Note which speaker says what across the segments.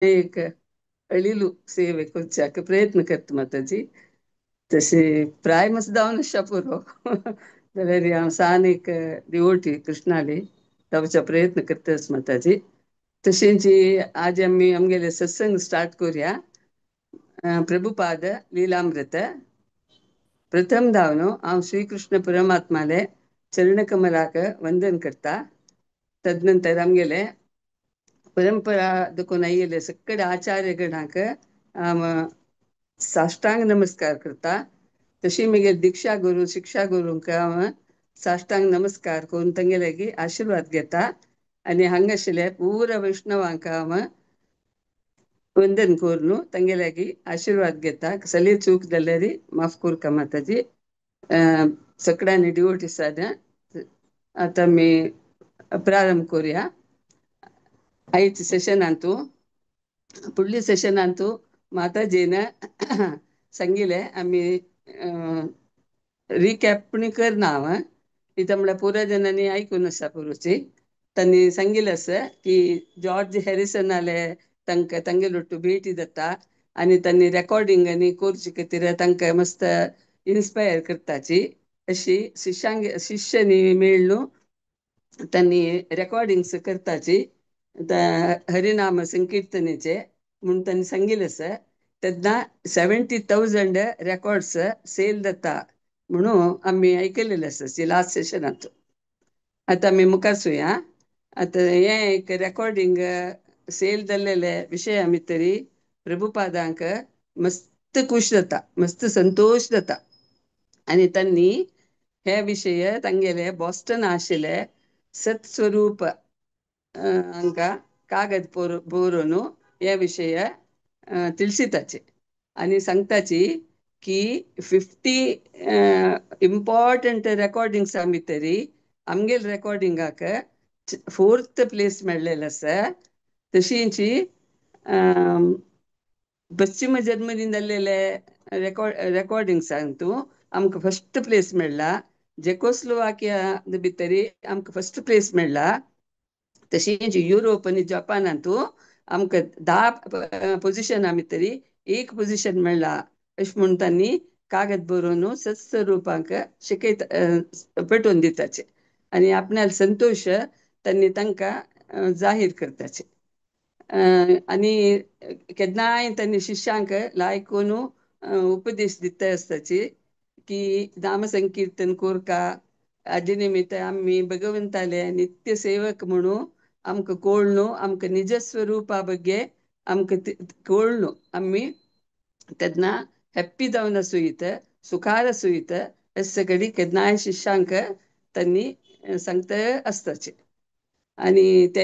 Speaker 1: एक अळीलू सेवे करच्याक प्रयत्न करता माताजी. तसे प्राय मस जावन आसा पुरो जाल्यार हांव सान एक डिवोटी कृष्णाली जावचा प्रयत्न करतास माताजी. तशेंची आज आमी आमगेले सत्संग स्टार्ट करूया. प्रभुपाद लीलामृत. प्रथम धावनो हांव श्रीकृष्ण परमात्माले चरणकमलाक वंदन करता. तदनंतर आमगेले परंपरा देखून आयिल्ले सगळे आचार्यगणाक साष्टांग नमस्कार करता. तशी मगे दिक्षा गुरु शिक्षा गुरूंक हांव साष्टांग नमस्कार करून तांगे लागीं आशिर्वाद घेता. आनी हांगाशिल्ले पुरा वैष्णवांक हांव वंदन करून तांगे लागीं आशिर्वाद घेता. कसली चूक जाल्यार माफ करूंका माताजी. सगळ्यांनी डिवोटीसांनी आतां आमी प्रारंभ करूया. आयज सेशनांतू फुडल्या सेशनांतू माताजीन सांगिल्लें आमी रिकॅप पुणी करना हांव. कित्याक म्हळ्यार पुराय जाणांनी आयकून आसा पुरोची. तांणी सांगिल्लें आसा की जॉर्ज हॅरिसनाले तांकां तांगे लोट्टू भेटी जाता आनी तांणी रेकॉर्डिंगांनी करचे खातीर तांकां मस्त इन्स्पायर करताची. अशी शिश्यांनी मेळून तांणी रेकॉर्डिंग्स करताची हरिनाम संकीर्तनेचे म्हणून तांणी सांगिल्लें आसा. तेन्ना 70,000 रेकॉर्ड्स सेल जाता म्हणून आमी आयकलेलें आसा लास्ट सेशनांत. आतां आमी मुखार सुया. आतां हें एक रेकॉर्डिंग सेल जाल्लेले विशया भितरी प्रभुपादांक मस्त खूश जाता, मस्त संतोष जाता. आनी तांणी हे विशय तांगेले बॉस्टन आशिल्ले सत्स्वरूप हांकां कागद बरोवन हे विशय तिळसिताचे आनी सांगताची की 50 इम्पॉर्टंट रेकॉर्डिंग्सा भितरी आमगेल रेकॉर्डिंगाक 4th प्लेस मेळ्ळेलो आसा. तशींची पश्चिम जर्मनीन जाल्लेले रेकॉर्डिंग्सांतू आमकां फस्ट प्लेस मेळ्ळा. जेकोस्लोवाकिया भितरी आमकां फस्ट प्लेस मेळ्ळा. तशींच युरोप आनी जपानांतू आमकां 10 पोजिशनां भितरी एक पोजिशन मेळ्ळा. अशें म्हूण तांणी कागद बरोवन सत्स्वरुपांक पेटोवन दिताचे आनी आपणाल संतोश तांणी तांकां जाहीर करताचे. आनी केन्नाय तांणी शिश्यांक लायकून उपदेश दिता आसताची की नाम संकीर्तन कोरका. हाजे निमित्त आमी भगवंताले नित्य सेवक म्हणून आमकां कळून आमकां निज स्वरुपा बगे आमकां कळून आमी तेन्ना हॅप्पी जावन आसूयत, सुखार आसूयत अशें घडी केन्नाय शिश्यांक तांणी सांगता आसताचे. आनी ते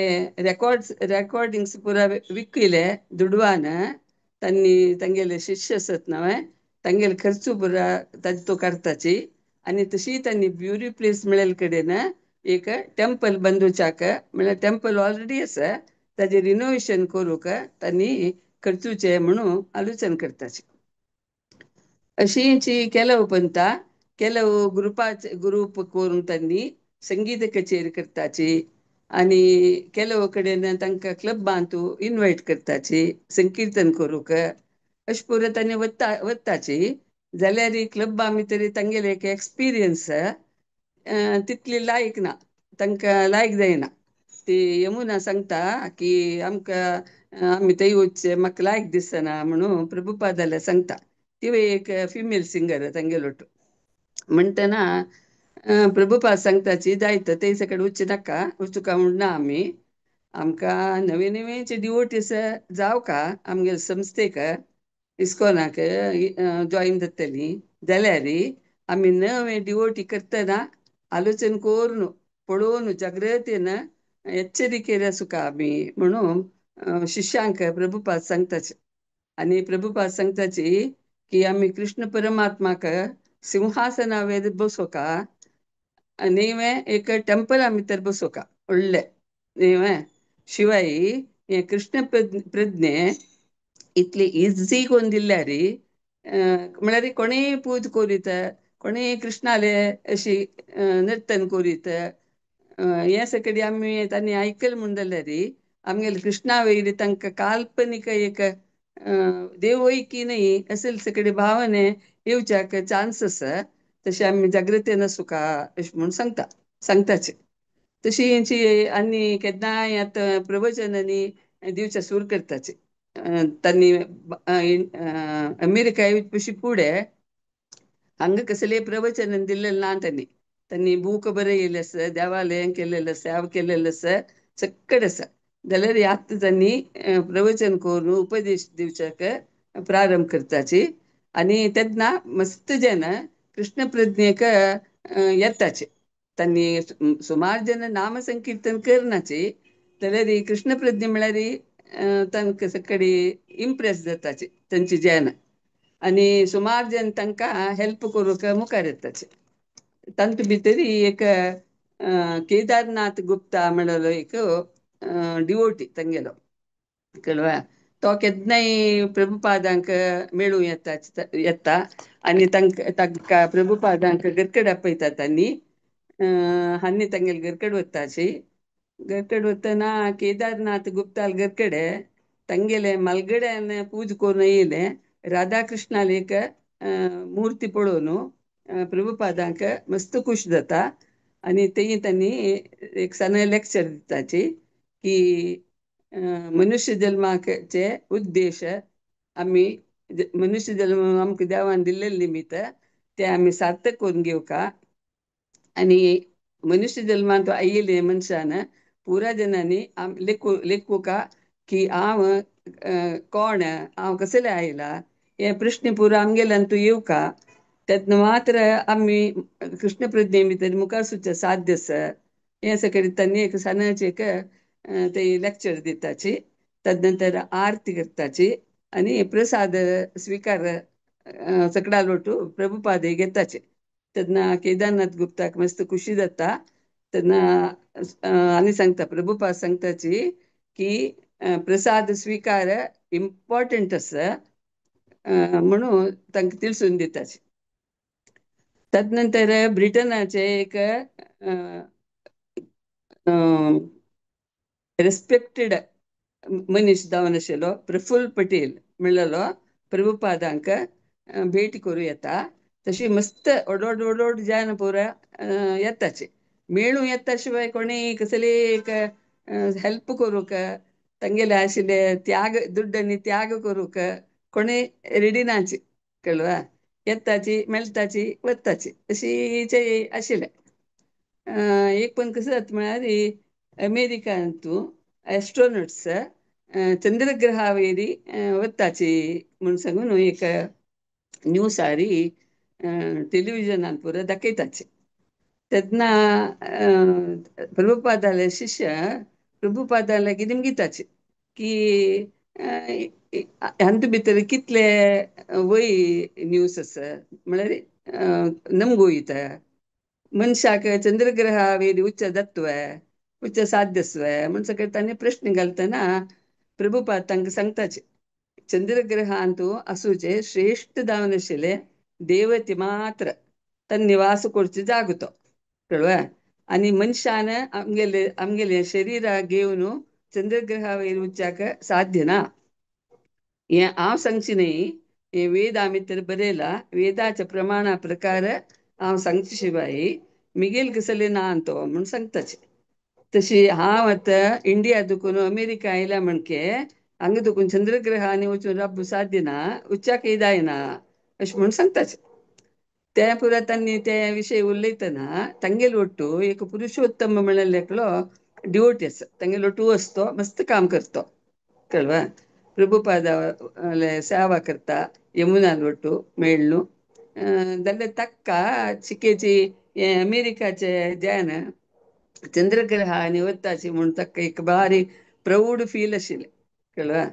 Speaker 1: रेकॉर्डिंग्स पुरा विकिले दुडवान तांणी तांगेले शिश्य आसत न्हय तांगेले खर्च पुरा ताजो काडताची. आनी तशी तांणी ब्युरी प्लेस मेळयले कडेन एक टेंपल बांदूच्याक म्हळ्यार टेंपल ऑलरेडी आसा ताजे रिनोवेशन करूंक तांणी खर्चुचे म्हणून आलोचन करताचे. अशींची केलव पंता केलव ग्रुप करून तांणी संगीत कचेरी करताची. आनी केलव कडेन तांकां क्लबांतू इनवायट करताची संकीर्तन करूंक. अशें पुरो तांणी वताची. जाल्यार क्लबा भितर तांगेले एक एक्सपिरियन्स तितली लायक ना, तांकां लायक जायना. ती यमुना सांगता की आमकां आमी थंय वचचे म्हाका लायक दिसना म्हणून प्रभुपादाले सांगता. ती एक फिमेल सिंगर तांगेलो म्हणटना प्रभुपाद सांगताची जायत ते सकड वचचे नाका वचूंका म्हणना आमी. आमकां नवे नवेचे डिवोटीस जावका आमगे संस्थेक इस्कॉनाक जॉयन जातली जाल्यार आमी नवे डिवोटी करतना आलोचन करून पळोवन जाग्रतेन एच्चरिकेर आसूंका आमी म्हणून शिश्यांक प्रभुपाद सांगताचे. आनी प्रभुपाद सांगताची की आमी कृष्ण परमात्माक सिंहासना वेद बसोवका नीवे एक टेंपला भितर बसोवका व्हडले नीवे. शिवाय हे कृष्ण प्रज्ञे इतली इजी करून दिल्यार म्हळ्यार कोणीय पूज करीत, कोणीय कृष्णाले अशी नर्तन करीत हे सकडी आमी तांणी आयकले म्हण जाल्यार आमगेले कृष्णा वयली तांकां काल्पनिक एक देवय की नाही असेल सगळे भावने येवच्याक चान्स आसा. तशें आमी जागृतेन आसूं का अशें म्हूण सांगताचे. तशी हेंची आनी केन्नाय आतां प्रवचनांनी दिवच्या सूर करताचे. तांणी अमेरिका येवचे फुडें हांगा कसले प्रवचन दिल्लें ना तांणी बूक बरयले आसा, देवालयां केलेलें आसा, सेवा केलेलें आसा, सक्कड आसा. जाल्यार आतां तांणी प्रवचन करून उपदेश दिवच्याक प्रारंभ करताची. आनी तेन्ना मस्त जन कृष्ण प्रज्ञेक येताचे. तांणी सुमार जन नाम संकीर्तन करनाचे, जाल्यार ही कृष्ण प्रज्ञ म्हळ्यार तांकां सकडी इम्प्रेस जाताचे तांची जन. आनी सुमार जन तांकां हेल्प करूंक मुखार येताचे. तांचे भितर एक केदारनाथ गुप्ता म्हणलो एक डिवोटी तांगेलो कळवा. तो केन्नाय प्रभुपादांक मेळूं येता आनी तांकां प्रभुपादांक घरकड आपयता. तांणी हांणी तांगेले घरकड वताची. घरकड वतना केदारनाथ गुप्ताल घरकडे तांगेले मलगड्यान पूज करून येयले राधा कृष्णाल एक मुर्ती पळोवन प्रभुपादांक मस्त खूश जाता. आनी ते तांणी एक सन लेक्चर दिताची की मनुष्य जल्माचे उद्देश आमी मनुष्य जल्म आमकां देवान दिल्लें निमित्त ते आमी सार्थक करून घेवका. आनी मनुष्य जल्मांत आयिल्ले मनशान पुरा जनांनी लेखू का की हांव कोण, हांव कसले आयला हे प्रश्न पुरो आमगेल्यान तूं येवका. तेन्ना मात्र आमी कृष्ण प्रज्ञे भितर मुखार सुचे साध्य आसा. हे सकयल तांणी एक सनाचे एक ते लेक्चर दिताची. तदनंतर आरती करताची आनी प्रसाद स्विकार सकडा लोटू प्रभुपाद घेताचे. तेन्ना केदारनाथ गुप्ताक मस्त खुशी जाता. तेन्ना आनी सांगता प्रभुपाद सांगताची की प्रसाद स्विकार इम्पॉर्टंट आसा म्हणून तांकां तिळसून दिताचे. तदनंतर ब्रिटनाचे एक रेस्पेक्टेड मनीस जावन आशिल्लो प्रफुल्ल पटेल म्हणलेलो प्रभुपादांक भेट करूं येता. तशी मस्त ओडोड जान पुरा येताचे. मेळूं येता शिवाय कोणी कसले एक हेल्प करूंक तांगेले आशिल्ले त्याग दुड्डांनी त्याग करूंक कोणी रेडी नाचे कळवा. येताची मेळटाची वताची अशी आशिल्लें. एक पण कसं जाता म्हळ्यार अमेरिकांतू एस्ट्रोनट्स चंद्रग्रहा वयली वताची म्हूण सांगून एक न्यूज सारी टेलिव्हिजनान पुरो दाखयताचे. तेन्ना प्रभुपादाले शिष्य प्रभुपादाले कितें म्हणटाचे की हांतू भितर कितले वय न्यूज आसा म्हळ्यार नमगोयता मनशाक चंद्रग्रहा वयली उच्च दत्व उच्च साध्यस्व म्हण सकयल तांणी प्रश्न घालतना प्रभुपाद तांकां सांगताचे चंद्रग्रहांतू आसूचे श्रेश्ठ जावन आशिल्ले देवते मात्र तांणी निवास करचो जागो तो कळवा. आनी मनशान आमगेले शरिराक घेवन चंद्रग्रहा वयर वचच्याक साध्य ना. हे हांव सांगची न्ही, हे वेदा भितर बरयला. वेदाच्या प्रमाणा प्रकार हांव सांगचे शिवाय मिगेल कसले ना तो म्हूण सांगताचे. तशी हांव आतां इंडिया दुखून अमेरिका आयल्या म्हणके हांगा दुखून चंद्रग्रहांनी वचून राबूं साध्य ना, उच्चाक जायना अशें म्हूण सांगताचे. त्या पुरा तांणी त्या विशयी उलयतना तांगेलो ಒಟ್ಟು एक पुरुषोत्तम म्हणलेलो एकलो डिवोटी आसा. तांगेलो ಒಟ್ಟು असतो मस्त काम करतो कळवा. प्रभुपाद ಸೇವಾ करता यमुनान ಒಟ್ಟು मेळ्ळू जाल्यार ताका चिकेची अमेरिकाचे जन चंद्रग्रहांनी वताची म्हूण ताका एक बारी प्राऊड फील आशिल्लें कळवा.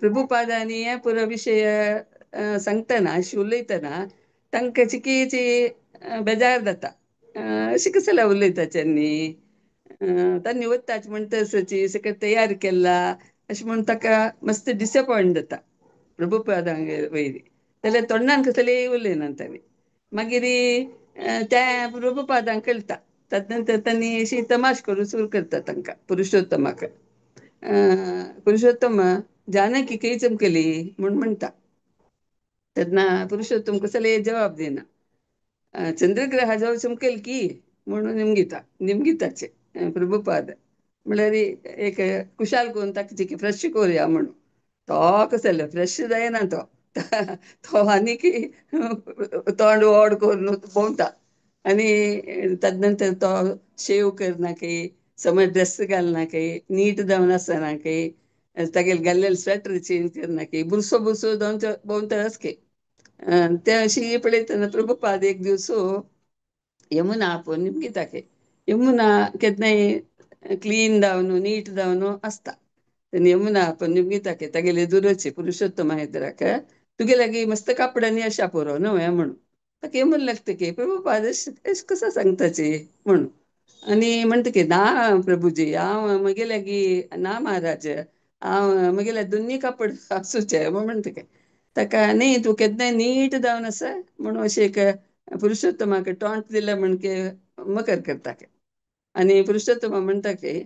Speaker 1: प्रभुपादांनी हे पुरो विशय सांगतना अशी उलयतना तांकां चिकेची बेजार जाता. अशें कशें उलयताचे न्ही, तांणी वताचे म्हण तसची सकयल तयार केला अशें म्हूण ताका मस्त डिसअपॉयंट जाता प्रभुपादांगे वयली. जाल्यार तोंडान कसलेय उलयना तांणी. मागीर त्या प्रभुपादांक कळटा. तदनंतर तांणी अशी तमाश करून सूर करता तांकां पुरुशोत्तमाक पुरुषोत्तम जानकी कई चमकली म्हण म्हणता. तेन्ना पुरुषोत्तम कसले जवाब देना. चंद्रग्रह जाऊ चमकेल की म्हणून निमगिताचे प्रभुपाद म्हळ्यार एक कुशाल कोण ताका फ्रेश कोरया म्हणून तो कसलो फ्रेश जायना तो तो आनीक तोंड वोड करून भोंवता. आनी तदनंतर तो शेव करना की समज ड्रेस घालना की नीट जावन आसना की तागेले घाल्लेले स्वेटर चेंज करना की बुरसो बुरसो जावन भोंवता की ते अशी पळयतना प्रभुपाद एक दिवस यमुना आपोवन निमगिताके यमुना केदनाय क्लीन जावन नीट जावन आसता. यमुना आपोवन निमगिताके तागेले दुरोचे पुरुषोत्तम हैदराक तुगे लागी मस्त कापडांनी अशा पुरो न्हय म्हणून ताका यमुना लागता की प्रभुपाद अश कसा सांगताचे म्हणून आनी म्हणटा की ना प्रभुजी हांव म्हगे लागीं ना महाराज हांव म्हगेल्या दोनी कापड आसूचे म्हूण म्हणटा की ताका न्ही तूं केन्नाय नीट जावन आसा म्हणून अशें एक पुरुषोत्तमाक टॉंट दिला म्हण के मकर करता की आनी पुरुषोत्तम म्हणटा की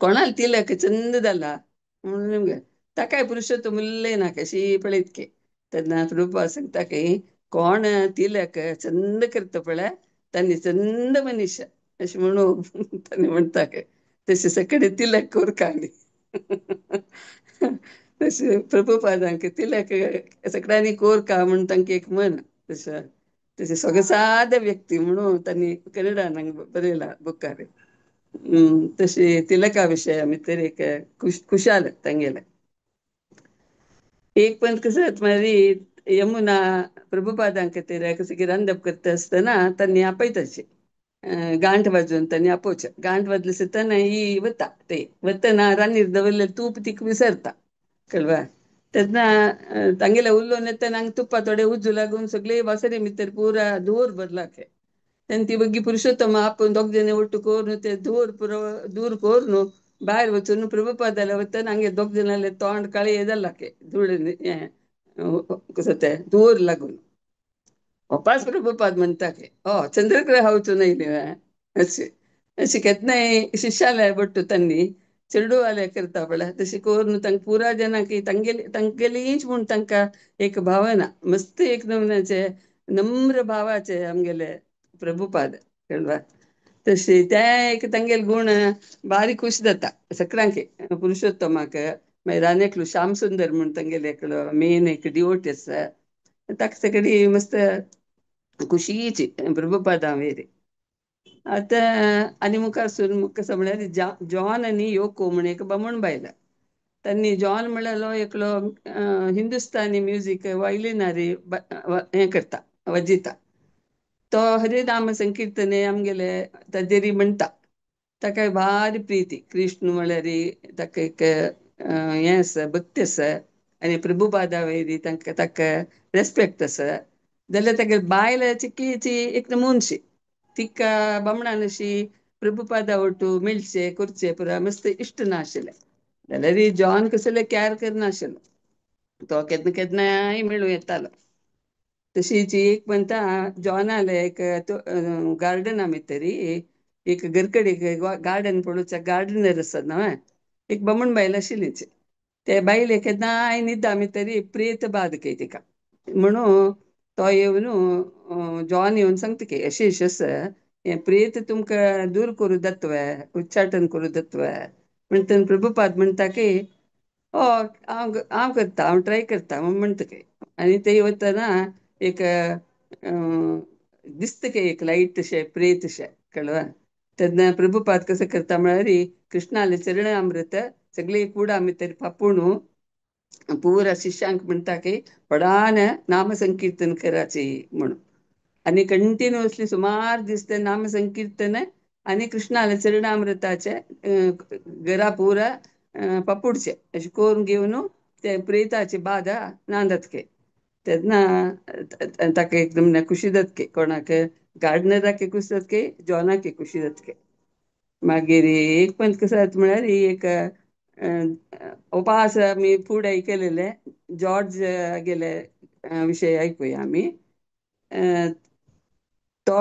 Speaker 1: कोणाल तिलक चंद जाला म्हणून ताकाय पुरुषोत्तम उरले ना कशी पळयत की तेन्ना प्रभुपाद सांगता की कोण तिलक चंद करता पळय तांणी चंद मनीस अशें म्हणून तांणी म्हणटा की तशें सकडे तिलक कोरकाली तशें प्रभुपादांक तिलक सगळ्यांनी कोरका म्हणून तांकां एक मन तशें तशें सोगसाद व्यक्ती म्हणून तांणी कन्नडान बरयला बुकार तशी तिलका विशय भितर एक खुशाल तांगेले एक पंत कसं मारी यमुना प्रभुपादांक तर कसं रांदप करता आसतना तांणी आपयताची गांठ वाजोवन तांणी आपोवचें गांठ वाजले ही वता ते वतना रान्नीर दवरलें तूप तीक विसरता कळवा तेन्ना तांगेले उलोवन येतना तुप्पा थोडे उजू लागून सगळे वासरे भितर पुरा धुंवर भरलाके तेन्ना ती बग्गी पुरुशोत्तम आपूण दोग जाण ಒಟ್ಟು कोरून ते धुंवर पुरो दूर कोरून भायर वचून प्रभुपादाले वतना हांगे दोग जाणाले तोंड काळे जालाके धूळ कसं ते धुंवर लागून अपास प्रभुपाद म्हणटा की चंद्रग्रह वचून येयले अशें अशें केन्नाय शिश्याले बट्ट तांणी चेडूवाले करता पळय तशें करून तांकां पुरा जाणां की तांगेलीच म्हूण तांकां एक भावना मस्त एक नमुन्याचे नम्र भावाचे आमगेले प्रभुपाद कळवा तशी ते एक तांगेले गूण बारी खूश जाता सगळ्यांक पुरुषोत्तमाक मागीर आनी एकलो श्याम सुंदर म्हूण तांगेले एकलो मेन एक डिवोटी आसा ताका सगळी मस्त खुशीची प्रभुपादां वयली आतां आनी मुखार सून कसं म्हळ्यार जॉन आनी योको म्हण एक बामण बायल तांणी जॉन म्हणलेलो एकलो हिंदुस्तानी म्युजीक वायलिनारी हें करता वाजयता तो हरिनाम संकीर्तने आमगेले ताजेरी म्हणटा ताका भारी प्रिती कृष्ण म्हळ्यार ताका एक हें आसा भक्ती आसा आनी प्रभुपादा वयली ताका रेस्पेक्ट आसा जाल्यार ताका बायल चिकीची एक नमुनशी तिका बामणान अशी प्रभुपादा वटू मेळचे करचे पुरा मस्त इश्ट नाशिल्ले जाल्यार जॉन कसले कॅर करनाशिल्लो तो केन्ना केन्नाय मेळूं येतालो तशीच एक म्हणटा जॉनाले एक गार्डना भितर एक घरकडे गार्डन पळोवच्या गार्डनर आसा न्हय एक बामण बायल आशिल्लीच ते बायले केन्नाय न्हिदा भितर प्रेत बाद कय तिका म्हणून तो येवन जॉन येवन सांगता की अशें अशें आसा हें प्रेत तुमकां दूर करूं जातवा उच्चाटन करूं जातवा म्हणटन प्रभुपाद म्हणटा की हांव करता हांव ट्राय करता म्हूण म्हणटा की आनी ते वतना एक दिसता की एक लायट अशें प्रेत अशें कळ्ळें तेन्ना प्रभुपाद कसं करता म्हळ्यार कृष्णाले चरण अमृत सगळी कुडा भितर पापूण पुरा शिश्यांक म्हणटा की व्हडान नाम संकीर्तन कराची म्हणून आनी कंटिन्युअसली सुमार दीस ते नाम संकीर्तन आनी कृष्णाले चरणामृताचे घरा पुरा पापुडचे अशें करून घेवन ते प्रेताची बादा नांदत के तेन्ना ताका एकदम खुशी जातके कोणाक गार्डनराक खुशी जातके जॉनाक खुशी जातके मागीर एक पंत कसो जाता म्हळ्यार एक उपास आमी फूड आयकलेले जॉर्ज गेले विशय आयकुया आमी तो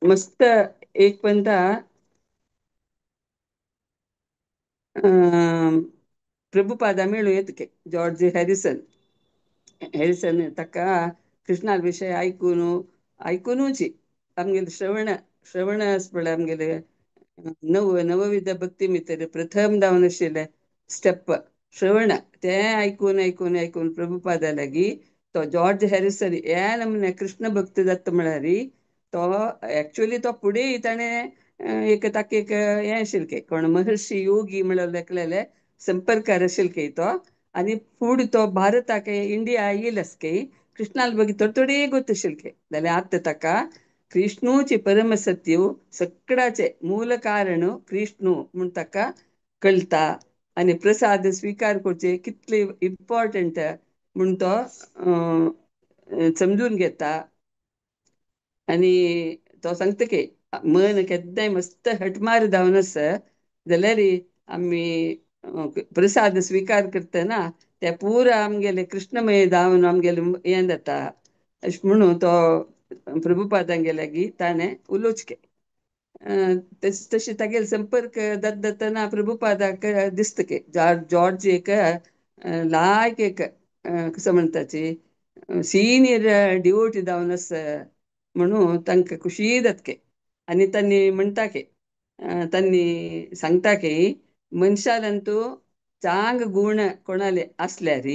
Speaker 1: मस्त एक पंता प्रभुपादा मेळूं येतके जॉर्ज हॅरिसन ताका कृष्णा विशय आयकुनूच आमगेले श्रवण आसपळे आमगेले नवविध भक्ती भितर प्रथम जावन आशिल्ले स्टेप श्रवण ते आयकून प्रभुपादा लागीं तो जॉर्ज हॅरिसन ह्या नमुने कृष्ण भक्त जाता म्हळ्यार तो एक्चुअली तो फुडें ताणें एक ताका एक हें आशिल्लें कोण महर्षी योगी म्हणून लेखलेले संपर्कार आशिल्ले तो आनी फूड तो भारताक इंडिया येयलसके कृष्णाल बगी थोडे गोत आशिल्ले जाल्यार आतां ताका कृष्णूचे परमसत्य सगळ्याचे मूल कारण कृष्णू म्हूण ताका कळटा आनी प्रसाद स्विकार करचे कितले इम्पॉर्टंट म्हूण तो समजून घेता आनी तो सांगता की मन केद्दाय मस्त हटमार जावन आसा जाल्यार आमी प्रसाद स्विकार करतना ते पुरा आमगेले कृष्णमय जावन आमगेले हें जाता अशें म्हणून तो प्रभुपादान लागीं ताणें उलोवचें तशी तागेले संपर्क जातना प्रभुपादाक दिसता की जॉर्ज एक लायक एक कसं म्हणटाची सिनियर डिवोटी जावन आसा म्हणून तांकां खुशी जातके आनी तांणी म्हणटा की तांणी सांगता की मनशालंतू चांग गुण कोणाले असल्यार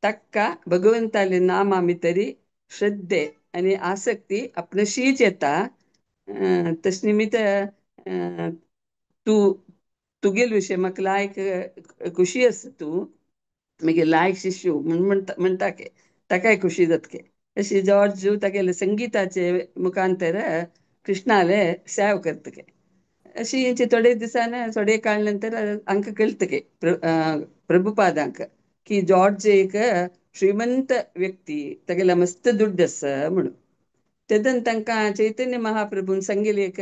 Speaker 1: ताका भगवंताले नामा भितरी श्रद्धे आनी आसक्ती आपणशीच येता तश निमित्त तूं तुगेले विशय म्हाका लायक खुशी आसा तूं मागीर लायक शिष्यू म्हणटा के ताकाय खुशी जातके अशी जॉर्ज तागेले संगीताचे मुखांतर कृष्णाले सेव करतके अशी हेंची थोडे दिसान थोडे काळ नंतर हांकां कळटके प्रभुपादांक की जॉर्ज एक श्रीमंत व्यक्ती तागेला मस्त दुड्ड आसा म्हणून तेदन तांकां चैतन्य महाप्रभून सांगिल्ले एक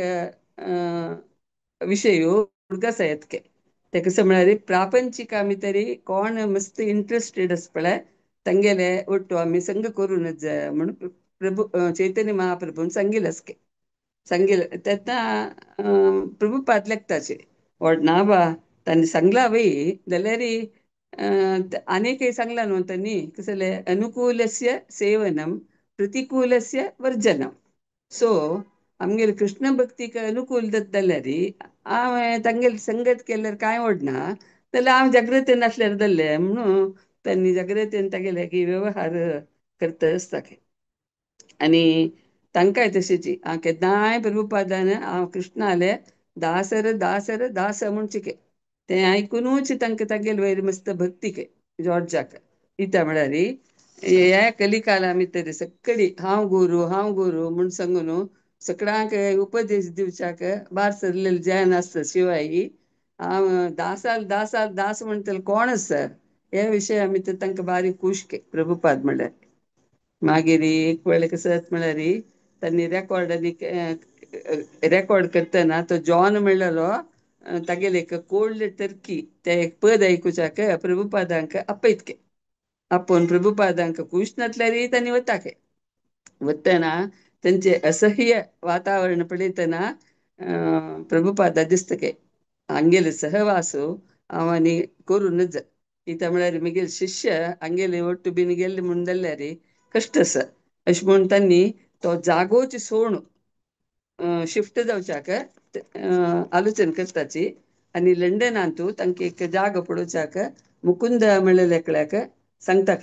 Speaker 1: विशय हुडकसा येतके ते कसं म्हळ्यार प्रापंचिका भितरी कोण मस्त इंट्रस्टेड आसा पळय तांगेले ಒಟ್ಟು आमी संग करूनच जाय म्हणून चैतन्य महाप्रभून सांगिल्ले आसके सांगिल्ले तेन्ना प्रभुपाद लेखताचे व्हड ना बा तांणी सांगला वय जाल्यार अनेकही सांगला न्हू तांणी कसले अनुकूलस्य सेवनम प्रतिकूलस्य वर्जनम सो आमगेले कृष्ण भक्तीक अनुकूल जाल्यार हांवें तांगेले संगत केल्यार कांय व्हडना जाल्यार हांव जागृतेन आसल्यार जाल्लें म्हणून तांणी जागृतेन तागेले की वेवहार करता आसता आनी तांकांय तशेंची हांव केन्नाय प्रभुपादान हांव कृष्णाले दास म्हणचे के तें आयकुनूच तांकां तागेले वयर मस्त भक्ती के जॉर्जाक कित्या म्हळ्यार ह्या कलिकाला भितर सकडी हांव गुरू म्हूण सांगून सगळ्यांक उपदेश दिवच्याक भायर सरलेले जैन आसता शिवाय हांव दास म्हणटले कोण आसा हे विशया भितर तांकां बारीक खूश के प्रभुपाद म्हळ्यार मागीर एक वेळ कसं जाता म्हळ्यार तांणी रेकॉर्ड करतना तो जॉन म्हणलेलो तागेले एक कोल्ड टर्की ते एक पद आयकुच्याक प्रभुपादांक आपयतके आपोवन प्रभुपादांक खूश नासल्यार तांणी वताके वतना तांचे असह्य वातावरण पळयतना प्रभुपादा दिसतके हांगेले सहवासू हांव आनी करूनच जाय कित्याक म्हळ्यार म्हगेले शिश्य हांगेले ಒಟ್ಟು बीन गेल्ले म्हूण जाल्यार कश्ट आसा अशें म्हूण तांणी तो जागोच सोडून शिफ्ट जावच्याक आलोचन करताची आनी लंडनांतू तांकां एक जागो पडोवच्याक मुकुंद म्हणलेले एकल्याक सांगता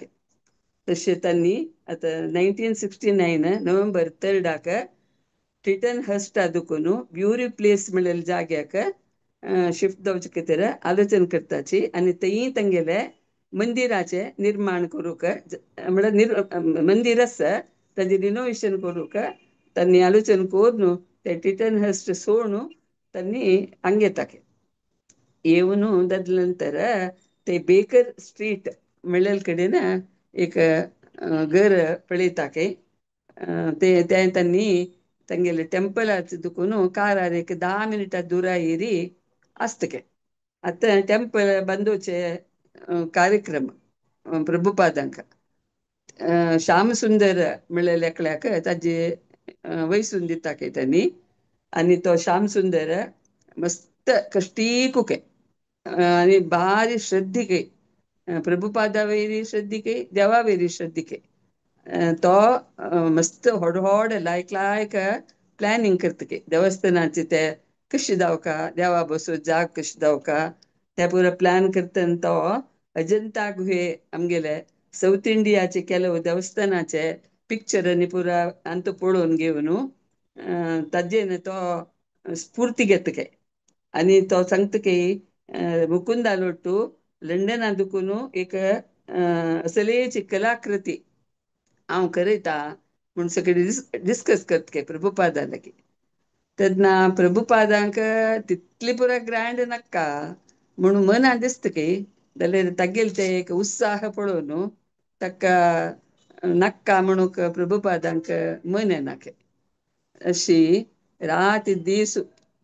Speaker 1: तशें तांणी आतां 1969 नोव्हेंबर 3 ट्रिटन हस्ट आदुकून ब्युरी प्लेस म्हणलेल्या जाग्याक शिफ्ट जावचे खातीर आलोचन करताची आनी थंय तांगेले मंदिराचे निर्माण करूंक म्हळ्यार मंदिर आसा ताजें रिनोवेशन करूंक तांणी आलोचन करून ते ट्रिटन हस्ट सोडून तांणी हांगा येताके येवन जाले नंतर ते बेकर स्ट्रीट म्हणलेले कडेन एक घर पळयताके ते तांणी तांगेले टेंपलाच दुखून कारार एक 10 मिनटां दुरायेरी आसतके आतां टेंपल बांदोवचे कार्यक्रम प्रभुपादांक श्याम सुंदर म्हणलेले एकल्याक ताजे वयसून दिताके तांणी आनी तो श्याम सुंदर मस्त कश्टीकूके आनी भारी श्रद्धीके प्रभुपादा वयली श्रद्धीके देवा वयली श्रद्धीके तो मस्त व्हड व्हड लायक लायक प्लॅनिंग करतके देवस्थानाचे ते कशी जावका देवा बसो जाग कशी जावका ते पुरो प्लॅन करतना तो अजंता गुहे आमगेले सौथ इंडियाचे ಕೆಲವು देवस्थानाचे पिक्चरांनी पुरा अंत पळोवन घेवन ताजेन तो स्फूर्ती घेतके आणि तो सांगतके मुकुंदा लोट्टू लंडन दुकून एक असलेची कलाकृती हांव करयता म्हूण सगळे डिस्कस करतके प्रभुपादा लागीं तेन्ना प्रभुपादांक तितली पुरा ग्रँड नाका म्हणून मना दिसतके जाल्यार तागेले ते एक उत्साह पळोवन ताका नाका म्हणून प्रभुपादांक मन येनाके अशी रात दीस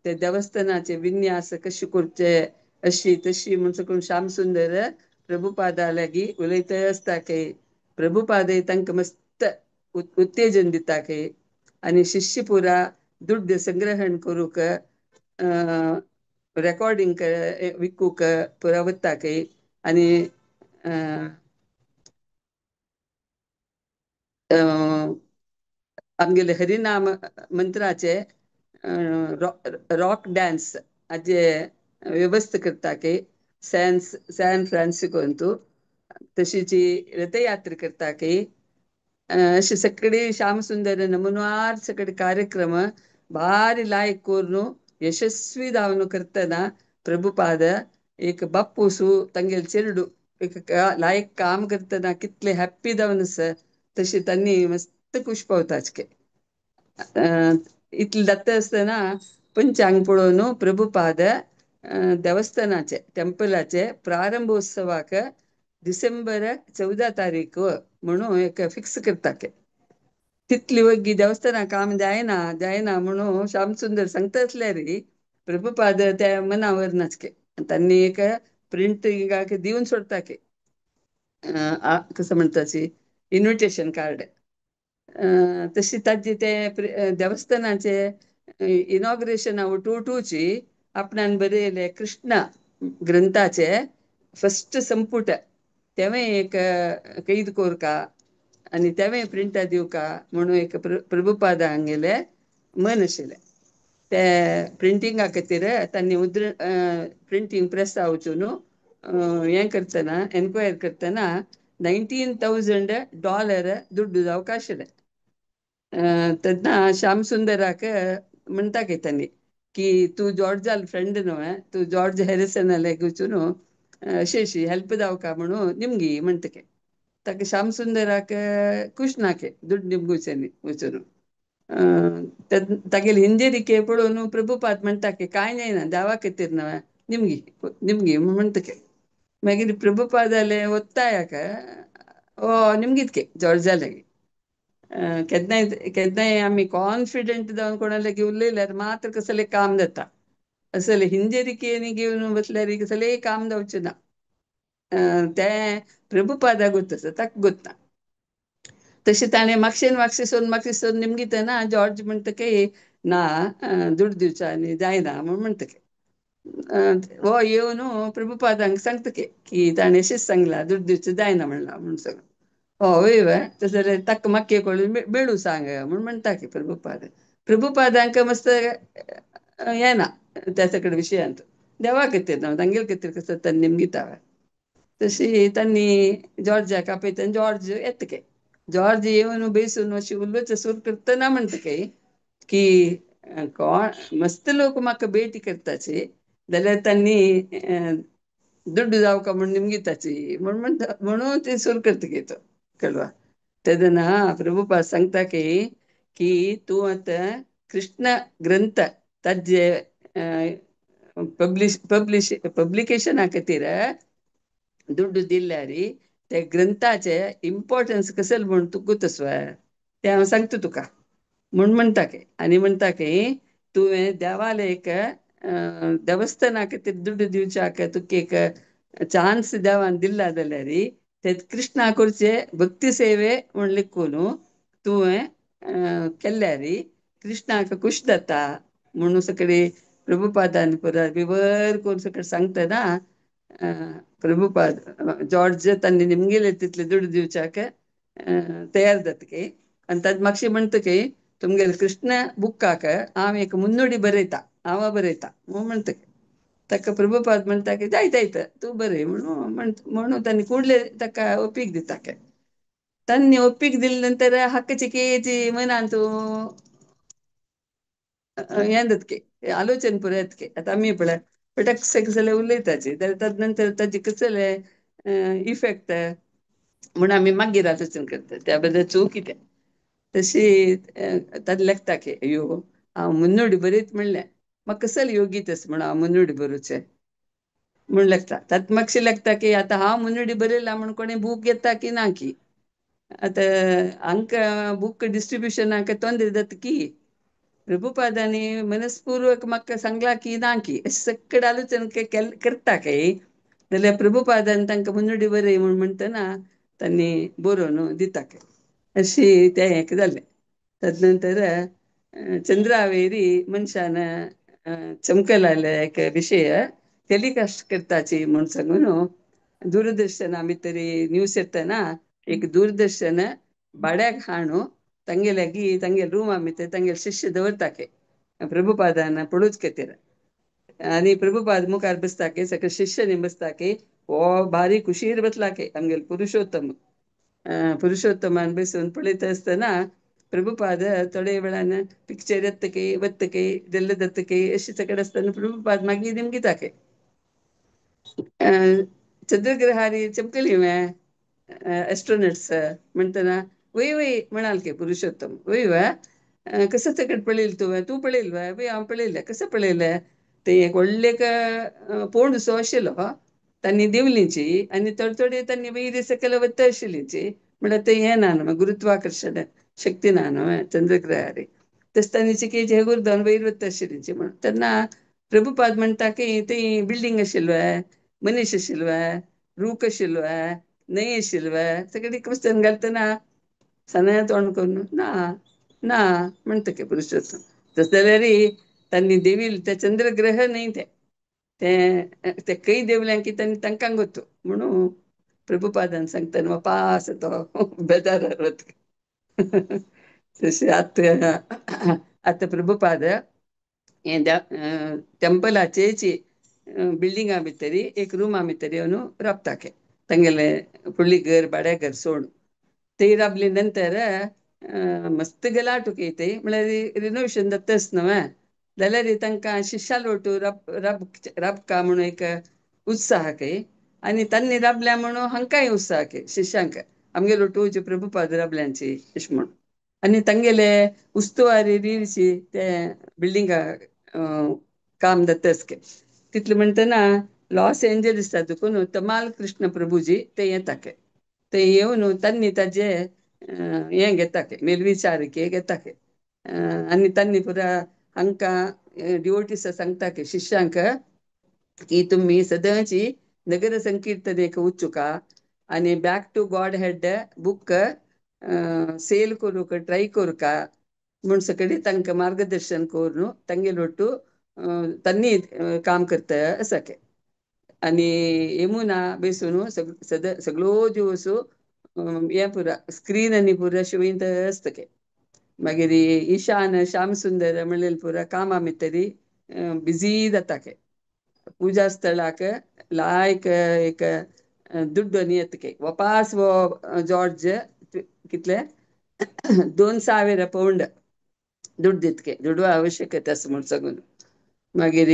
Speaker 1: ते देवस्थानाचे विन्यास कशी करचे अशी तशी म्हण सकून श्यामसुंदर प्रभुपादा लागीं उलयता आसता की प्रभुपादय तांकां मस्त उत्तेजन दिता आनी शिष्य पुरा दुड्ड संग्रहण करूक रेकॉर्डिंग विकूक पुरा वता आनी आमगेले हरिनाम मंत्राचे रॉक डान्स हाजे व्यवस्था करता सॅन फ्रान्सिस्को तशीची रथयात्रा करता अशी सगळी श्यामसुंदर नमुनवार सगळे कार्यक्रम भारी लायक करून यशस्वी जावन करतना प्रभुपाद एक बापूसू तांगेल चेडू एक लायक काम करतना कितले हॅप्पी जावन आसा तशी त्यांनी मस्त खुश पावताच इतले जाता आसतना पंचांग पळोवन प्रभुपाद देवस्थानाचे टेंपलाचे प्रारंभोत्सवाक डिसेंबर 14 तारीख म्हणून एक फिक्स करता तितली वग्गी देवस्थाना काम जायना जायना म्हणून श्यामसुंदर सांगता असल्यार प्रभुपाद त्या मनावर नाचके त्यांनी एक प्रिंटिंगाक दिवन सोडता कसं म्हणताची इन्विटेशन कार्ड तशी ताजी ते देवस्थानाचे इनॉग्रेशन उठूची आपणान बरयले कृष्णा ग्रंथाचे फस्ट संपुट तेवे एक कैद कोरका आनी तेवे प्रिंटा दिवका म्हणून एक प्रभुपादा हांगेले मन आशिल्ले ते प्रिंटिंगा खातीर तांणी प्रिंटींग प्रेसा वचून हें करतना एन्क्वायर करतना $19,000 दुड्ड जावका आशिल्ले तेन्ना श्यामसुंदराक म्हणटा तांणी की तूं जॉर्जाल फ्रेंड न्हय तूं जॉर्ज हॅरिसना लागीं वचून अशी हेल्प जावका म्हणून निमगी म्हणटके ताका श्यामसुंदराक खुश नाके दुड्ड निमगुच्यानी वचून तागेले हिंजेरिके पळोवन प्रभुपाद म्हणटा कांय जायना देवा खातीर न्हय निमगी निमगी म्हणटके मागीर प्रभुपाद जाले ओत्तायाक निमगीतके जॉर्जा लागीं केन्नाय केन्नाय आमी कॉन्फिडंट जावन कोणा लागीं उलयल्यार मात्र कसलें काम जाता असले हिंजेरिकेनी घेवन बसल्यार कसलेंय काम जावचें ना ते प्रभुपादाक गोत ताका गोत ना तशें ताणें म्हापशेन निमगीतना जॉर्ज म्हणटके ना दुड्ड दिवचा आनी जायना म्हूण म्हणटके हो येवन प्रभुपादांक सांगतके की ताणें अशेंच सांगलां दुड्ड दिवचें जायना म्हणलां म्हूण सांग वय तशें जाल्यार ताका मागीर कळून मेळू सांग म्हूण म्हणटा प्रभुपादांक मस्त हें ना त्या सगळ्या विशयांत देवा खातीर न्हू तांगेले खातीर कसो निमगीता तशी तांणी जॉर्जाक आपयतना जॉर्ज येतके जॉर्ज येवन बेसून अशी उलूच सूर करतना म्हणटके की कोण मस्त लोक म्हाका भेटी करताचे जाल्यार तांणी दुड्ड जावका म्हूण निमगीताची म्हणून ती सूर करतके तो कळवा तेदना प्रभुपाद सांगता की तूं आतां कृष्ण ग्रंथ ताजे पब्लिकेशना खातीर दुड्ड दिल्यार ते ग्रंथाचे इम्पॉर्टन्स कसले म्हूण तुका गोतसवाय ते हांव सांगता तुका म्हूण म्हणटा आनी म्हणटा तुवें देवाले एक देवस्थाना खातीर दुड्ड दिवच्याक तुका एक चान्स देवान दिला जाल्यार ते कृष्णा करचे भक्ती सेवे म्हूण लिखून तुवें केल्यार कृष्णाक खूश जाता म्हणून सगळी प्रभुपादान पुरा विवर करून सकयल सांगतना अ, प्रभुपाद जॉर्ज तांणी निमगेले तितले दुड्ಡು दिवचाक तयार जातके आनी ताज म्हापशे म्हणटके तुमगेले कृष्ण बुकाक हांव एक मुन्नुडी बरयता हांव बरयता म्हणटके ताका प्रभुपाद म्हणटा की जायत जायत तूं बरय म्हणून तांणी कुडले ताका ಒಪ್ಪಿಗೆ दिताके तांणी ಒಪ್ಪಿಗೆ दिले नंतर हक्क चिकेची मनान तूं हें जातके आलोचन पुरो येतके आतां आमी पळय पटकसे कसले उलयताचे जाल्यार ताजे नंतर ताजे कसले इफेक्ट म्हूण आमी मागीर आलोचन करता त्या बद्दल चूक कितें तशी ताजे लेखता की अयो हांव मुन्नुडी बरयत म्हणलें म्हाका कसले योगीत आसा म्हूण हांव मुन्नुडी बरोवचें म्हूण लेखता तात म्हापशें लेखता की आतां हांव मुन्नुडी बरयला म्हूण कोणें बूक घेता की ना की आतां हांकां बूक डिस्ट्रिब्युशनाक तोंदरे जाता की प्रभुपादांनी मनस्पूर्वक म्हाका सांगला की ना की अशें सकड आलोचन करता काय जाल्यार प्रभुपादान तांकां मुन्नुडी बरय म्हूण म्हणटना तांणी बरोवन दिता काय अशी तें हें जालें ताजे नंतर चंद्रावेरी मनशान चमकलाले एक विशय टेलिकास्ट करताची म्हूण सांगून दूरदर्शना भितर न्यूज येतना एक दूरदर्शन भाड्याक हाडून तांगेले रुमा भितर तांगेले शिश्य दवरताके प्रभुपादान पळोवच खातीर आनी प्रभुपाद मुखार बसताके सकयल शिश्य बसताके हो भारी खुशीर बसलाके आमगेले पुरुषोत्तमान बसून पळयता आसतना प्रभुपाद थोडे वेळान पिक्चर येतके वतके जेल्ले जातके अशें सकड आसतना प्रभुपाद मागीर निमगिताके चंद्रग्रहारी चमकली एस्ट्रोनट्स म्हणटना वय वय म्हणाल की पुरुषोत्तम वय वा कसं सकट पळयलें तूं पळयलें वय हांव पळयलें कसं पळयलें ते एक व्हडले पोंड सो आशिल्लो तांणी दिवलीची आनी थोडे तांणी वयर सकयल वता आशिल्लीची म्हळ्यार ते हें ना न्हू गुरुत्वाकर्शण शक्ती ना न्हू चंद्रग्रहारी तस तांणी चिकेची हे गुरुदान वयर वता आशिल्लीची म्हण तेन्ना प्रभुपाद म्हणटा की थंय बिल्डींग आशिल्लो मनीस आशिल्लो रूख आशिल्लो न्हंय आशिल्लो सगळी क्वेश्चन घालतना सना तोंड करून ना ना म्हणटके पुरुशोत्तम तस जाल्यार तांणी देंविल्ले ते चंद्रग्रह न्हय ते खंय देंवल्या की तांकां गोतो म्हणून प्रभुपादान सांगतना पास तो बेजारार वता तशें आतां प्रभुपाद हें टेंपलाचेची बिल्डिंगा भितर एक रुमा भितर येवन राबताके तांगेले फुडली घर भाड्या घर सोड ते राबले नंतर मस्त गलाटूक ते म्हळ्यार रिनोवेशन जाता न्हू जाल्यार तांकां शिश्या लोटू राबका म्हणून एक उत्साह काय आनी तांणी राबल्या म्हणून हांकांय उत्साह काय शिश्यांक आमगे लोटूवचे प्रभुपाद राबल्यांची अशें म्हण आनी तांगेले उस्तुवारी रिशी ते बिल्डिंगा काम जाताच काय तितले म्हणटना लॉस एंजलिसा देखून तमाल कृष्ण प्रभुजी ते येता काय ते येवन तांणी ताजे हें घेता काय मेलविचारके घेता काय आनी तांणी पुरा हांकां डिवोटीस सांगता की शिश्यांक की तुमी सदांची नगर संकीर्तनेक वचुका आनी back to godhead book sell करूंक ट्राय करूका म्हूण सकडी तांकां मार्गदर्शन करून तांगे लोटू तांणी काम करता आसा काय आनी येमुना बेसून सगळो दिवस हें पुरा स्क्रीन आनी पुरा शिवयत आसता काय मागीर ईशान श्याम सुंदर म्हणलेले पुरा कामा भितर बिझी जाता काय पूजा स्थळाक लायक एक दुड्डोन येतके वपास वो जॉर्ज कितले 2,000 पौंड ದುಡ್ಡು ದಿತ್ಕೆ ದುಡ್ಡು ಅವಶ್ಯಕತೆ ಅಸ್ ಮುಡ್ಸಗುನು मागीर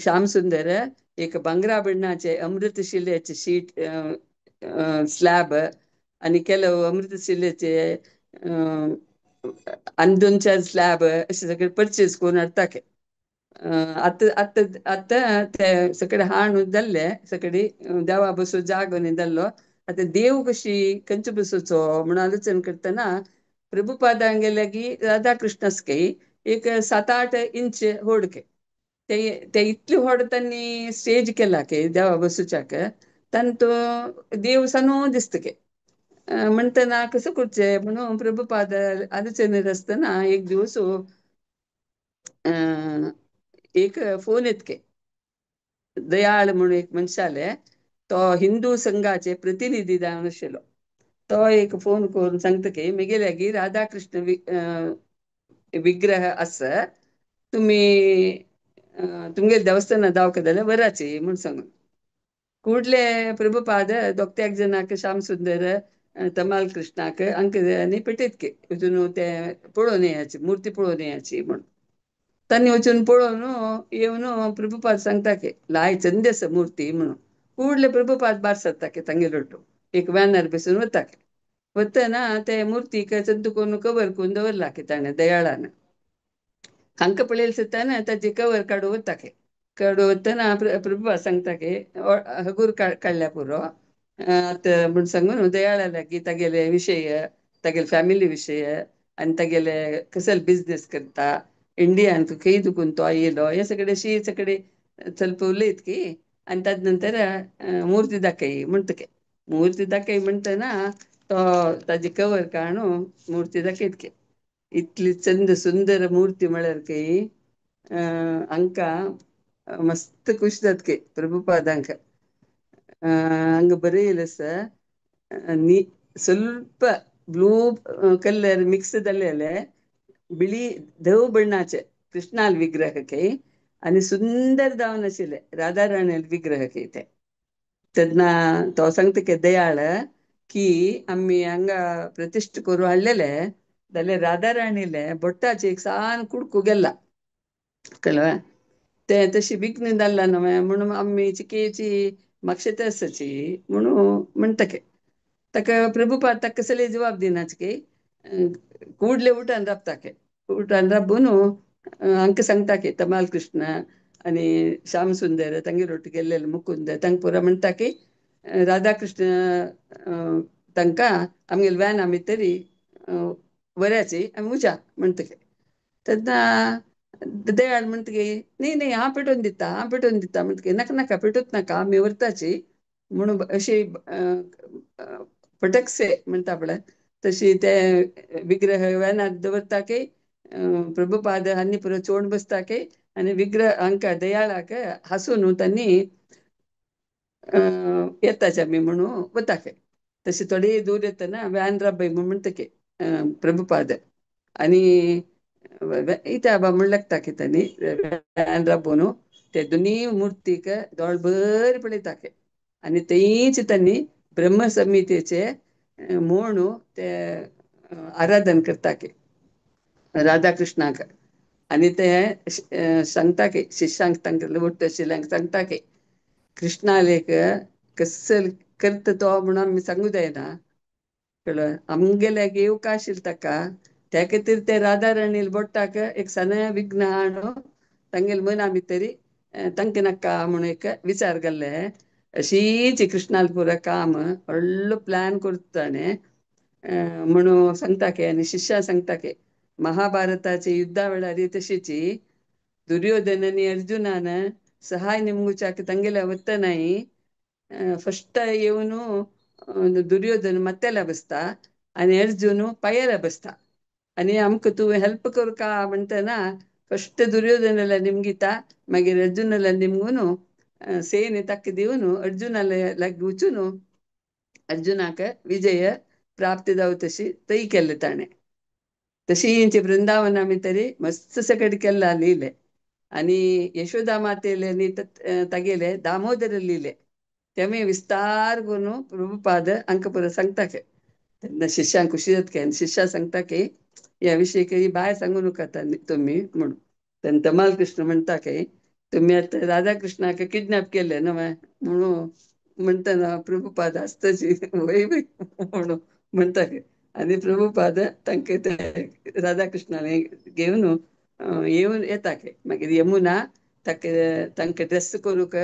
Speaker 1: श्याम सुंदर एक भांगरा बಣ್ಣाचे अमृतशिलेचे शीट स्लॅब आनी ಕೆಲವು अमृतशिलेचे दोन चार स्लॅब अशें सगळे परचेस करून हाडटाके आतां आतां आतां ते सकडी हाण जाल्ले सकडी देवा बसो जागो न्ही जाल्लो आतां देव कशी खंयचे बसोवचो म्हण आलोचन करतना प्रभुपादान गेले की राधा कृष्णस्कय एक 7-8 इंच व्हडके ते इतले व्हड तांणी स्टेज केला की देवा बसूच्याक तांतो देव सानो दिसतके म्हणटना कसं करचे म्हणून प्रभुपाद आलोचनेर आसतना एक दिवस एक फोन येतके दयाळ म्हणून एक मनशाले, तो हिंदू संघाचे प्रतिनिधी जावन आशिल्लो. तो एक फोन करून सांगता की म्हगेल्यागी राधाकृष्ण विग्रह आसा, तुम्ही तुमगे देवस्थाना दावक जाल्यार वराची म्हूण सांगून. ಕೂಡ್ಲೆ ಪ್ರಭುಪಾದ ದೊಕ್ತ್ಯಾಗ್ ಜನಾಕ್ ಶ್ಯಾಮ್ ಸುಂದರ तमाल कृष्णाक अंक आनी पेटयतके वचून ते पळोवन येयाची मुर्ती पळोवन येयाची म्हूण. तांणी वचून पळोवन येवन प्रभुपाद सांगता की लाय चंदी आसा मुर्ती म्हणून. ಕೂಡ್ಲೆ प्रभुपाद भायर सरताके तांगेर एक व्हॅनार बसून वताके. वतना ते मुर्तीक चंद करून कवर करून दवरला की ताणें दयाळान. हांकां पळयले सुद्दां ताजे कवर काडून वताके. कडवतना प्रभुपाद सांगता की हगूर काडल्या पुरो आतां म्हूण सांगून दयाळा लागीं तागेले विशय, तागेले फॅमिली विशय आनी तागेले कसल बिझनेस करता, इंडियान खंय दुखून तो येयलो, हे सगळे ಸ್ವಲ್ಪ उलयत की. आनी ताजे नंतर मुर्ती दाखय म्हणटके. मुर्ती दाखय म्हणटना तो ताजी कवर काडून मुर्ती दाखयतके. इतली चंद सुंदर मूर्ती म्हळ्यार की हांकां मस्त खुशी जातके प्रभुपादांक. ಹಂಗ ಬರೆಯಲಸ ನೀ ಸ್ವಲ್ಪ ಬ್ಲೂ ಕಲರ್ ಮಿಕ್ಸ್ದಲ್ಲೇ बिळी धव बण्णाचे कृष्णाल विग्रहके आणि सुंदर जावन आशिल्ले राधा राणी विग्रहके ते. तेन्ना तो सांगता की दयाळ की आमी हांगा प्रतिश्ठ करून हाडलेले जाल्यार राधा राणीले बोट्टाचे एक सान कुडकू गेला कळ्ळें. ते तशी विघ्न जाल्ला न्हय म्हणून आमी चिकेची म्हाका तेसाची म्हणून म्हणटके. ताका प्रभुपाद ताका कसले जवाब दिनाचके. ಕೂಡ್ಲೆ उठान राबताके. उठान राबून हांकां सांगता की तमाल कृष्ण आनी श्याम सुंदर तांगेर गेल्लेले मुकुंद तांकां पुरो म्हणटा की राधा कृष्ण तांकां आमगेले व्हॅना भितरी वऱ्याची आमी उजा म्हणटके. तेन्ना दयाळ म्हणटकी न्ही न्ही हांव पेटोवन दिता हांव पेटोवन दिता म्हणटकी नाका नाका पेटोवंक नाका आमी व्हरताची म्हणून अशी फटकसे म्हणटा पळय तशी ते विग्रह व्हॅनार दवरता की प्रभुपाद आनी पुरो चोवन बसता की आनी विग्रह हांकां दयाळाक हांसून तांणी येताचे आमी म्हणून वताके. तशी थोडी दूर येतना व्हॅन राबय म्हूण म्हणटके प्रभुपाद आनी इत्या बा म्हण लागता की तांणी व्हॅन राबोवन ते दोनी मुर्तीक दोळभर पळयताके. आनी थंयच तांणी ब्रह्म समितीचे म्हूण ते आराधन करता की राधा कृष्णाक. आनी ते सांगता की शिश्यांक तांकां वट्ट आशिल्ल्यांक सांगता की कृष्णाल एक कसल करता तो म्हणून आमी सांगूं जायना कळ्ळें. आमगेल्याक येवका आशिल्लें ताका त्या खातीर ते राधा राणी बोट्टाक एक सना विघ्न हाडून तांगेले मना भितरी तांकां नाका म्हणून एक विचार केल्ले. अशीच कृष्णाल पुरो काम व्हडलो प्लॅन करता ताणें म्हणून सांगता की आनी शिश्यां सांगता की महाभारताची युद्धा वेळार तशीची दुर्योधन आनी अर्जुनान सहाय निमगुच्याक तांगेल्या वतनाय फस्ट येवन दुर्योधन मत्तेला बसता आनी अर्जून पायार बसता. आनी आमकां तूं हेल्प करूं का म्हणटना फस्ट दुर्योधनाला निमगिता मागीर अर्जुनाला निमगून सेन ताका दिवन अर्जुनाला लागीं वचून अर्जुनाक विजय प्राप्त जावं तशी तय केल्ले ताणें. तशींच वृंदावना भितरी मस्त सकट केल्ला लिहिलें. आनी यशोदा मातेले न्ही तागेले दामोदर लिहिलें. तेमी विस्तार करून प्रभुपाद हांकां पुरो सांगता की तेन्ना शिश्यांक खुशी जातकी आनी शिश्यां सांगता की ह्या विशयी काही भायर सांगू नका तुमी म्हणून. तेन्ना तमाल कृष्ण म्हणटा की तुमी आतां राधा कृष्णाक किडनॅप केले न्हय म्हणून म्हणटना प्रभुपाद हांसताची वय वय म्हणून म्हणटा की आनी प्रभुपाद तांकां ते राधा कृष्णान घेवन येवन येता की मागीर यमुना ताका तांकां ड्रेस करूंक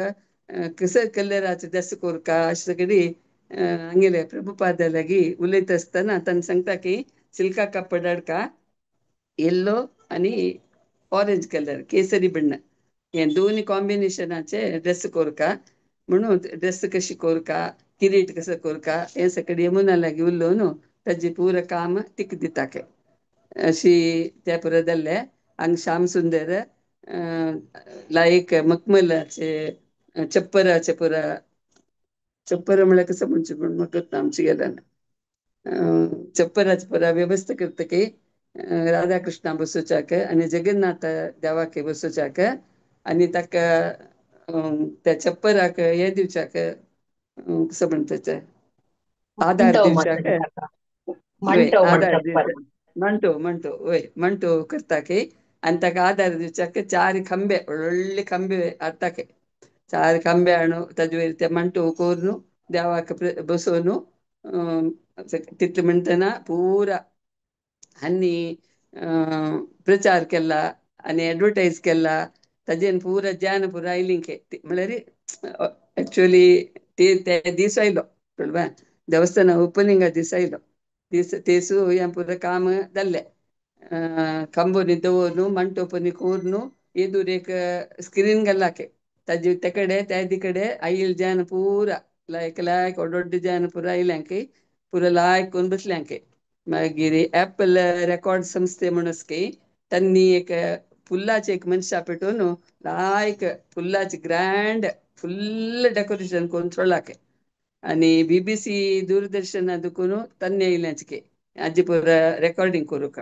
Speaker 1: कसले कलराचो ड्रेस करूं का अशें सगळी आंगेले प्रभुपाद लागीं उलयत आसतना तांणी सांगता की सिल्का कापड हाडका येल्लो आनी ऑरेंज कलर केसरी बಣ್ಣ हे दोन कॉम्बिनेशनाचे ड्रेस कोरका म्हणून ड्रेस कशी कोरका किरीट कसं कोरका हे सगळे यमुना लागीं उलोवन ताजी पूर काम तिका दिताके. अशी त्या पुरो जाल्ले हांगा श्याम सुंदर लायक मखमलाचे चप्पराचे पुरा चप्पर म्हळ्यार कसं म्हणचे पूण म्हाका आमची गेला चप्पराचे पुरा व्यवस्था करतके राधाकृष्ण बसोवच्याक आनी जगन्नाथ देवाक बसोवच्याक आनी ताका त्या चप्पराक हे दिवच्याक कसं म्हणटात आधार
Speaker 2: मंटव
Speaker 1: दिवच्याक
Speaker 2: म्हणटले ताका.
Speaker 1: वय
Speaker 2: मंटव
Speaker 1: आधार
Speaker 2: म्हणटात
Speaker 1: दिवच्या
Speaker 2: परत.
Speaker 1: म्हणतो वय म्हणतो करताके आनी ताका आधार दिवच्याक चार खंबे व्हडले खंबे हाडटाके चार खंबे हाडून ताजे वयर ते मांटो कोरून देवाक बसोवन तितले म्हणटना पुरा आनी प्रचार केला आनी एडवर्टायज केला ताजेन पुरा ज्ञान पुरा आयलींके म्हळ्यार एक्चुअली ते दीस आयलो कळ्ळें देवस्थान ओपनिंगा दीस आयलो तेसू हें पुरो काम जाल्लें ಕಂಬನಿ ದವನು ಮಂಟಪನಿ ಕೂರ್ನು ಎದುರು एक स्क्रीन गेल्लाके ताजे ते कಡೆ त्यादी कಡೆ आईल जान पुरा लायक लायक व्हड जान पुरा आयल्यांके पुरा लायक कोन्न बसल्यांके मागीर एप्पल रेकॉर्ड संस्थे म्हणसके त्यांनी एक फुल्लाचे एक मनशा पेटोवन लायक फुल्लाचे ग्रँड फुल्ल डेकोरेशन करून सोडलाके आनी BBC दूरदर्शन ಅದಕ್ಕೂ ತನ್ನೆ ಇಲ್ಲಂಚಿಕೆ ಅಜ್ಜಿ ಪೂರ ರೆಕಾರ್ಡಿಂಗ್ ಕೊರುಕ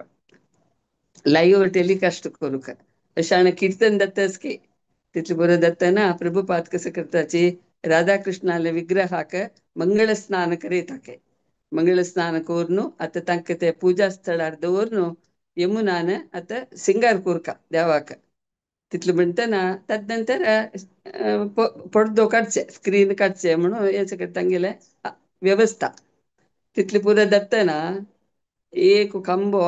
Speaker 1: ಲೈವ್ ಟೆಲಿಕಾಸ್ಟ್ ಕೊರುಕ अशाण कीर्तन दत्तसके तितले बरो दत्तना प्रभुपाद कसं करताची राधाकृष्णाले विग्रहाक मंगळ स्नान करीताके मंगळ स्नान कोरून आता तांकां ते पूजा स्थळार दवरून यमुनान आता सिंगार कोरका देवाक तितले म्हणटना ताज नंतर पडदो काडचे स्क्रीन काडचे म्हणून हेच तांगेले व्यवस्था तितले पुरो दत्तना एक ಕಂಬೋ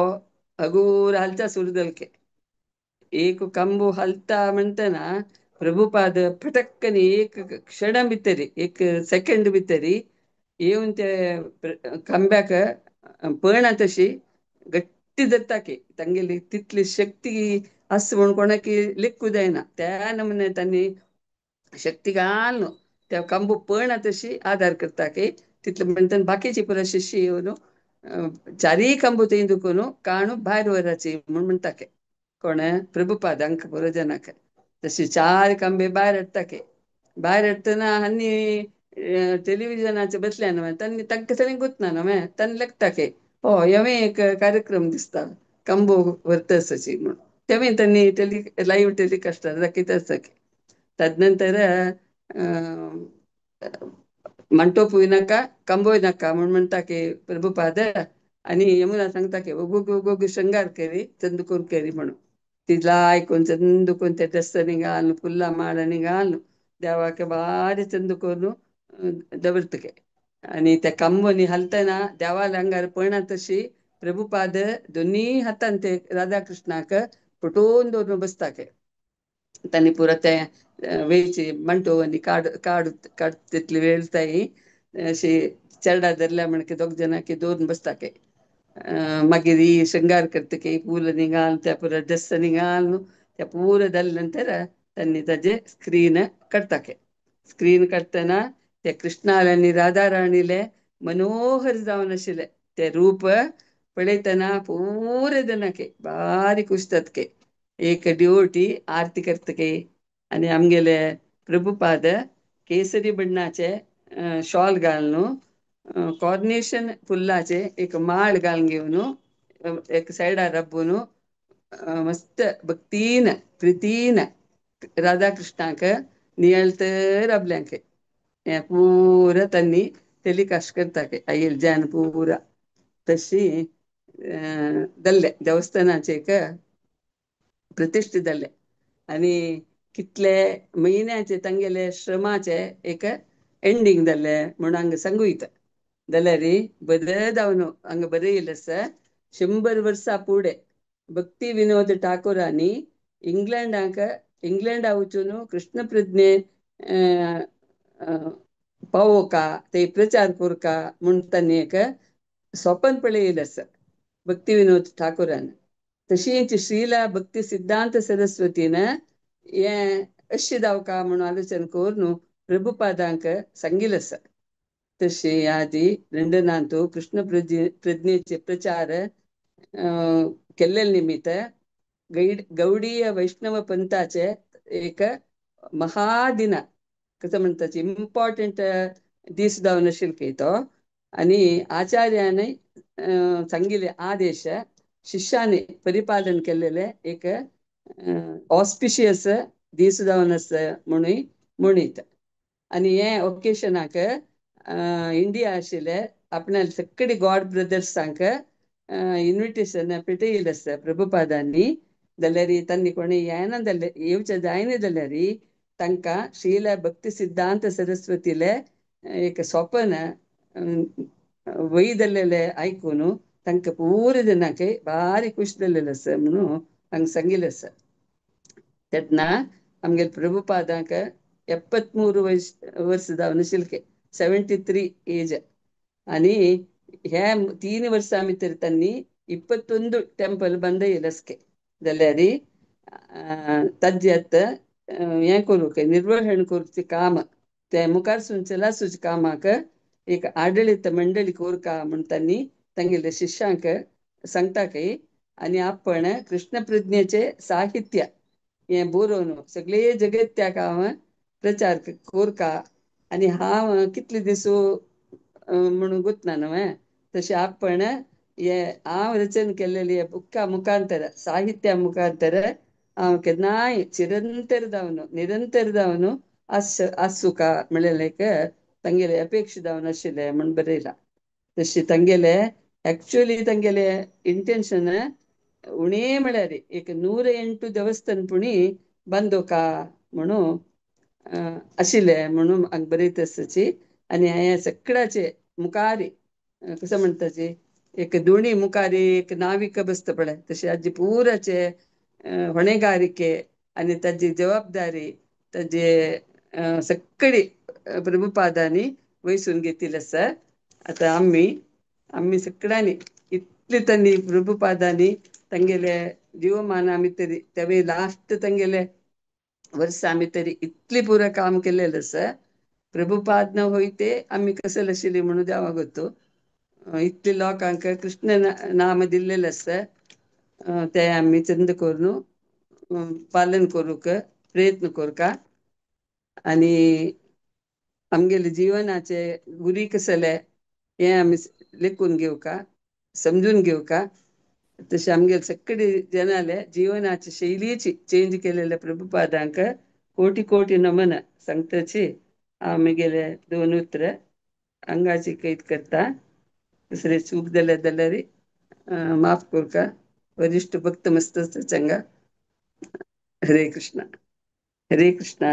Speaker 1: ಹಗೂರ ಹಲ್ತಾ ಸುರಿದಲ್ಕೆ एक ಕಂಬು हलता म्हणटना प्रभुपाद फटक्कन एक क्षण भितरी एक सेकंड भितरी येवन ते खांब्याक पळना तशी गट्टी धरताके तांगेली तितली शक्ती आस म्हूण कोणाकी लिखूं जायना त्या नमुने तांणी शक्ती घालून त्या कंबू पळना तशी आधार करताके तितले म्हणटना बाकीची पुरा शिष्य येवन चारी कंबू तेंदुकून काणू भायर वराची म्हूण म्हणटाके कोण प्रभुपादांक बरो जनाक तशी चार कंबे भायर हाडटाके भायर हाडटना आनी टेलिव्हिजनाचे बसल्यान तांणी तांकां थंय गुंतना न्हू तांणी लेखताके हेवे एक कार्यक्रम दिसता कंबो वर्तसची म्हूण तेवे तांणी लायव्ह टेलिकास्टार दाखयताके तदनंतर मंटोपूय नाका कंबोय नाका म्हूण म्हणटाके प्रभुपाद आनी यमुना सांगताके ओगोग ओगोग शृंगार केरी चंदूकूर केरी म्हणून तिला आयकून चंदूकून ते दस्तनी घालून फुल्ला माळांनी घालून देवाक बारी चंद करून दवरतके आनी त्या कंबोनी हलतना देवाल आंगार पळना तशी प्रभुपाद दोनी हातान ते राधाकृष्णाक फटोवन दवरून बसताके तांणी पुरो ते वेळची मंटो आनी काड तितली वेळताय अशी चेडा धरल्या म्हणके दोग जाणांकी दवरून बसताके मागीर ही शृंगार करतके फुलांनी घालून त्या पुरा ड्रेसांनी घालून त्या पुरा जाले नंतर तांणी ताजे स्क्रीन काडताके स्क्रीन काडटना ते कृष्णाल आनी राधा राणीले मनोहर जावन आशिल्ले ते रूप पळयतना पुरे जाणांके बारीक उस्ततके एक डिवोटी आरती करतके आनी आमगेले प्रभुपाद केसरी बण्णाचे शॉल घालून कॉर्नेशन फुल्लाचे एक माळ घालून घेवन एक सायडार रब्बून मस्त भक्तीन प्रितीन राधाकृष्णाक नियळत राबल्यांके हें पुरा तांणी टेलिकास्ट करताके आयल ज्यान पुरा तशी जाल्ले देवस्थानाचे एक प्रतिश्ठीत जाल्ले आनी कितले म्हयन्याचे तांगेले श्रमाचे एक एंडींग जाल्ले म्हूण हांगा सांगू येता जाल्यार बरें जावन हांगा बरें येयलें आसा 100 वर्सां फुडें भक्ती विनोद ठाकुरांनी इंग्लंडा वचून कृष्ण प्रज्ञे पावोवका ते प्रचार कोरका म्हूण तांणी एक स्वप्न पळयलें आसा भक्ती विनोद ठाकुरान तशींच श्रीला भक्ती सिद्धांत सरस्वतीन हें अशें जावका म्हूण आलोचन करून प्रभुपादांक सांगिल्लें आसा तशी आदी लंडनांत कृष्ण प्रज्ञेचे प्रचार केल्ले निमित्त गौडीय वैष्णव पंथाचे एक महादिन कसं म्हणटाची इम्पॉर्टंट दीस जावन आशिल्लो तो. आणि आचार्याने सांगिल्ले आदेश शिष्याने परिपालन केलेले एक ऑस्पिशियस दीस जावन आसा म्हणून म्हणीत. आणि हे ओकेशनाक इंडिया आशिल्ले आपणाले सगळे गॉड ब्रदर्सांक इन्विटेशन पेटयिल्लें आसा प्रभुपादांनी. जाल्यार तांणी कोणी येना जाल्यार येवचें जायना जाल्यार तांकां श्रील भक्ती सिद्धांत सरस्वतीले एक सोपन वही जाल्लेले आयकून तांकां पुरो जनांक भारी खूश जाल्लेलो आसा म्हणून तांकां सांगिल्लें आसा. तेन्ना आमगेले प्रभुपादांक 73 वर्स जावन आशिल्ले, 73 एज. आणि ह्या 3 वर्सां भितर तांणी 21 टेंपल बांदयले आसके. जाल्यार ताजेत हें करूंक निर्वहण करूचें काम ते मुखार चलासूचे कामाक एक आडळीत मंडळी कोरका म्हण तांणी तांगेले शिष्यांक सांगताकय. आणि आपण कृष्ण प्रज्ञेचे साहित्य हें बरोवन सगळे जगत त्या हांव प्रचार कोरका. आणि हांव कितले दिसू म्हणून गुंतना न्हय, तशें आपण हे हांव रचन केलेली हे बुक्का मुखांतर साहित्या मुखांतर हांव केन्नाय चिरंतर जावन निरंतर जावन आसूका म्हणलें एक तांगेले अपेक्षा जावन आशिल्लें म्हण बरयलां. तशें तांगेले एक्चुअली तांगेले इंटेन्शन उणें म्हळ्यार एक 108 देवस्थानपुणी बांदोवका म्हणून आशिल्लें म्हणून हांगा बरयत आसची. आणि हे सगळ्याचे मुखारी कसं म्हणटाची एक दोणी मुखारी एक नाविक बसता पळय तशें हाजी पुराचे ಹೊಣೆಗಾರಿಕೆ आणि ताजी जबाबदारी ताजे सगळी प्रभुपादांनी वयसून घेतिल्ली आसा. आतां आम्ही सगळ्यांनी इतले तांणी प्रभुपादांनी तांगेले जिवमाना भितर तेवे लास्ट तांगेले वर्सां भितर इतली पुरो काम केलेलें आसा. प्रभुपाद न होयते आम्ही कसं आशिल्ली म्हणून देवा गोतो. इतले लोकांक कृष्ण नाम दिल्लेलें आसा. ते आम्ही चंद करून पालन करूंक प्रयत्न करका. आणि आमगेले जिवनाचे गुरी कसले हे आम्ही लेखून घेवका, समजून घेवका. तशें आमगेले सगळे जनाले जिवनाची शैलीची चेंज केलेल्या प्रभुपादांक कोटी कोटी नमन सांगताची आमगेले 2 उतर अंगाची कैद करता. दुसरे चूक जाल्यार माफ करका. वरिष्ठ भक्त मस्त चंगा. हरे कृष्णा, हरे कृष्णा.